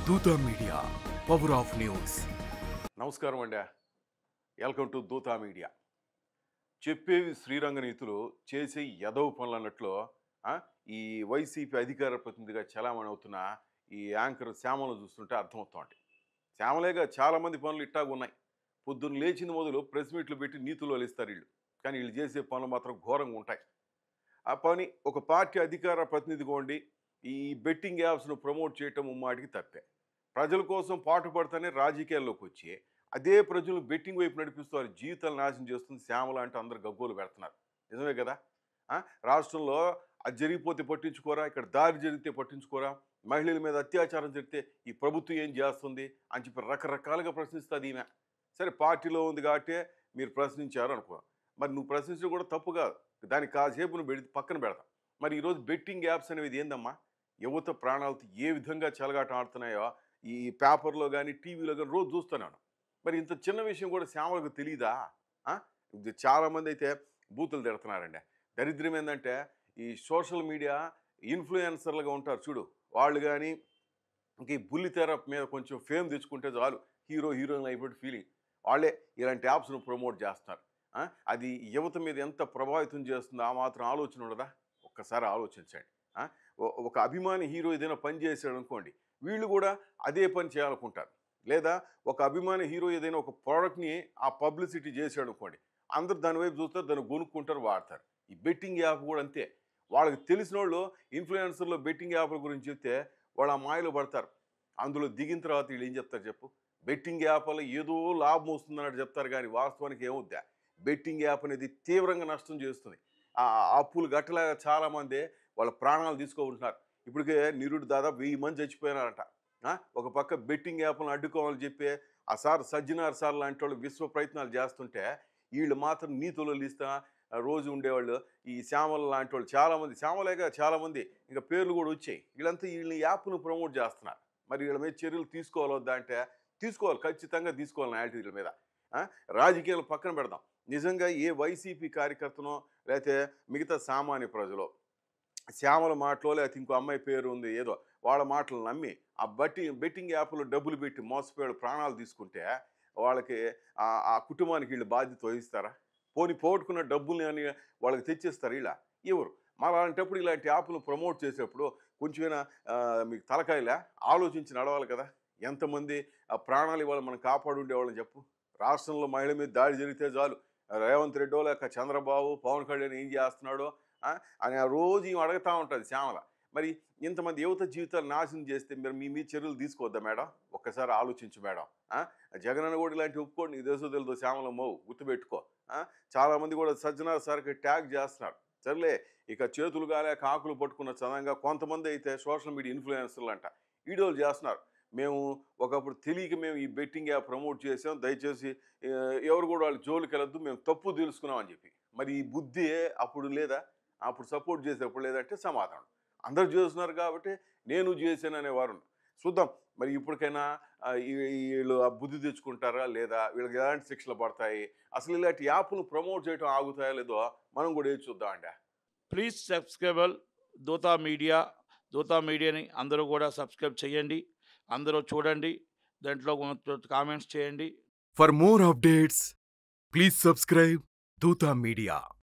దూత media power of news. నమస్కారం అండి. Welcome to Dootha media. చెప్పేవి శ్రీరంగ నీతులు, చేసే ఎదవ పనులు అన్నట్లు ఆ, ఈ వైసీపీ అధికార ప్రతినిధిగా చలామణి అవుతున్న ఈ యాంకర్ శ్యామలను చూస్తుంటే అర్థమవుతోంది. శ్యామలేగా చాలామంది పనులు ఇట్టాగా ఉన్నాయి. పొద్దున్న లేచిన మొదలు ప్రెస్ మీట్లు పెట్టి నీతులు వలిస్తారు వీళ్ళు. కానీ వీళ్ళు చేసే పనులు మాత్రం ఘోరంగా ఉంటాయి. ఆ పని ఒక పార్టీ అధికార ప్రతినిధిగా ఉండి ఈ బెట్టింగ్ యాప్స్ను ప్రమోట్ చేయటం ముమ్మాటికి తప్పే. ప్రజల కోసం పాటుపడితేనే రాజకీయాల్లోకి వచ్చి అదే ప్రజలు బెట్టింగ్ వైపు నడిపిస్తూ వారి జీవితాలు నాశనం చేస్తుంది శ్యామల అంటే అందరు గగ్గోలు పెడుతున్నారు. నిజమే కదా. ఆ, రాష్ట్రంలో అది జరిగిపోతే పట్టించుకోరా, ఇక్కడ దారి జరిగితే పట్టించుకోరా, మహిళల మీద అత్యాచారం జరిగితే ఈ ప్రభుత్వం ఏం చేస్తుంది అని చెప్పి రకరకాలుగా ప్రశ్నిస్తుంది ఈమె. సరే, పార్టీలో ఉంది కాబట్టి మీరు ప్రశ్నించారు అనుకో, మరి నువ్వు ప్రశ్నించడం కూడా తప్పు కాదు, దానికి కాసేపు నువ్వు పక్కన పెడతాం. మరి ఈరోజు బెట్టింగ్ యాప్స్ అనేవి ఏందమ్మా, యువత ప్రాణాలతో ఏ విధంగా చెలగాట ఆడుతున్నాయో ఈ పేపర్లో కానీ టీవీలో కానీ రోజు చూస్తున్నాను. మరి ఇంత చిన్న విషయం కూడా శ్యామలకు తెలియదా? ఇది చాలామంది అయితే బూతులు తిడుతున్నారండి. దరిద్రం ఏంటంటే ఈ సోషల్ మీడియా ఇన్ఫ్లుయెన్సర్లుగా ఉంటారు చూడు, వాళ్ళు కానీ ఇంక ఈ బుల్లితెర మీద కొంచెం ఫేమ్ తెచ్చుకుంటే చాలు హీరోయిన్ అయిపోయి ఫీలింగ్, వాళ్ళే ఇలాంటి యాప్స్ను ప్రమోట్ చేస్తున్నారు. అది యువత మీద ఎంత ప్రభావితం చేస్తుందో ఆ మాత్రం ఆలోచన ఉండదా? ఒక్కసారి ఆలోచించండి. ఆ, ఒక అభిమాని హీరో ఏదైనా పని చేశాడు అనుకోండి, వీళ్ళు కూడా అదే పని చేయాలనుకుంటారు. లేదా ఒక అభిమాని హీరో ఏదైనా ఒక ప్రోడక్ట్ని ఆ పబ్లిసిటీ చేశాడు అనుకోండి, అందరు దాని వైపు చూస్తారు, దాన్ని కొనుక్కుంటారు, వాడతారు. ఈ బెట్టింగ్ యాప్ కూడా అంతే. వాళ్ళకి తెలిసిన వాళ్ళు ఇన్ఫ్లుయెన్సర్లో బెట్టింగ్ యాప్ల గురించి చెప్తే వాళ్ళు ఆ మాయలో పడతారు. అందులో దిగిన తర్వాత వీళ్ళు ఏం చెప్తారు చెప్పు? బెట్టింగ్ యాప్ వల్ల ఏదో లాభం వస్తుందన్నట్టు చెప్తారు, కానీ వాస్తవానికి ఏమవుద్దా? బెట్టింగ్ యాప్ అనేది తీవ్రంగా నష్టం చేస్తుంది. ఆ అప్పులు గట్టలేక చాలామంది వాళ్ళ ప్రాణాలు తీసుకోకుంటున్నారు. ఇప్పటికే నిరుడు దాదాపు 1000 మంది చచ్చిపోయినారంట. ఒక పక్క బెట్టింగ్ యాప్లను అడ్డుకోవాలని చెప్పి ఆ సార్ సజ్జనార్ సార్ లాంటి వాళ్ళు విశ్వ ప్రయత్నాలు చేస్తుంటే, వీళ్ళు మాత్రం నీతులు ఇస్తా రోజు ఉండేవాళ్ళు ఈ శ్యామల లాంటి వాళ్ళు చాలామంది, శ్యామలేగా చాలామంది ఇంకా పేర్లు కూడా వచ్చాయి. వీళ్ళంతా వీళ్ళని యాప్ను ప్రమోట్ చేస్తున్నారు. మరి వీళ్ళ మీద చర్యలు తీసుకోవాలి వద్దా అంటే తీసుకోవాలి, ఖచ్చితంగా తీసుకోవాలి న్యాయటీల మీద. రాజకీయాలు పక్కన పెడదాం. నిజంగా ఏ వైసీపీ కార్యకర్తనో లేకపోతే మిగతా సామాన్య ప్రజలు శ్యామల మాటలో లేకపోతే ఇంకో అమ్మాయి పేరు ఉంది ఏదో, వాళ్ళ మాటలు నమ్మి ఆ బెట్టింగ్ యాప్లో డబ్బులు పెట్టి మోసపోయాడు ప్రాణాలు తీసుకుంటే వాళ్ళకి ఆ కుటుంబానికి వీళ్ళు బాధ్యత వహిస్తారా? పోని పోగొట్టుకున్న డబ్బుల్ని అని వాళ్ళకి తెచ్చిస్తారు ఇలా ఎవరు? మరి అలాంటప్పుడు ఇలాంటి యాప్ను ప్రమోట్ చేసేటప్పుడు కొంచెమైనా మీకు తలకాయలా ఆలోచించి నడవాలి కదా. ఎంతమంది ఆ ప్రాణాలు ఇవాళ మనం కాపాడు ఉండేవాళ్ళని చెప్పు. రాష్ట్రంలో మహిళ మీద దాడి జరిగితే చాలు, రేవంత్ రెడ్డో లేక చంద్రబాబు పవన్ కళ్యాణ్ ఏం చేస్తున్నాడో అని ఆ రోజు ఏం అడుగుతూ ఉంటుంది శ్యామల. మరి ఇంతమంది యువత జీవితాలు నాశనం చేస్తే మీరు మీ మీద చర్యలు తీసుకోవద్దా మేడం? ఒక్కసారి ఆలోచించు మేడం. జగనన్న కూడా ఇలాంటి ఒప్పుకోండి, నీ దేశం తెలుదో శ్యామల మోవు గుర్తుపెట్టుకో. చాలామంది కూడా సజ్జనార్ సార్కి ట్యాగ్ చేస్తున్నారు. సర్లే, ఇక చేతులు గాలే కాకులు పట్టుకున్న చదంగా కొంతమంది అయితే సోషల్ మీడియా ఇన్ఫ్లుయెన్సర్లు అంట వీడియోలు చేస్తున్నారు. మేము ఒకప్పుడు తెలియక మేము ఈ బెట్టింగ్ యాప్ ప్రమోట్ చేసాం, దయచేసి ఎవరు కూడా వాళ్ళు జోలికి వెళ్ళొద్దు, మేము తప్పు తెలుసుకున్నాం అని చెప్పి. మరి ఈ బుద్ధి అప్పుడు లేదా? అప్పుడు సపోర్ట్ చేసేప్పుడు లేదంటే సమాధానం. అందరు చేస్తున్నారు కాబట్టి నేను చేశాను అనేవారు. చూద్దాం మరి ఇప్పటికైనా వీళ్ళు ఆ బుద్ధి తెచ్చుకుంటారా లేదా, వీళ్ళకి ఎలాంటి శిక్షలు పడతాయి, అసలు ఇలాంటి యాప్ను ప్రమోట్ చేయడం ఆగుతాయో లేదో మనం కూడా ఏది చూద్దాం అండి. Please సబ్స్క్రైబల్ Dootha media. దూతా మీడియాని అందరూ కూడా సబ్స్క్రైబ్ చేయండి, అందరూ చూడండి, దాంట్లో కామెంట్స్ చేయండి. For more updates please subscribe దూత మీడియా.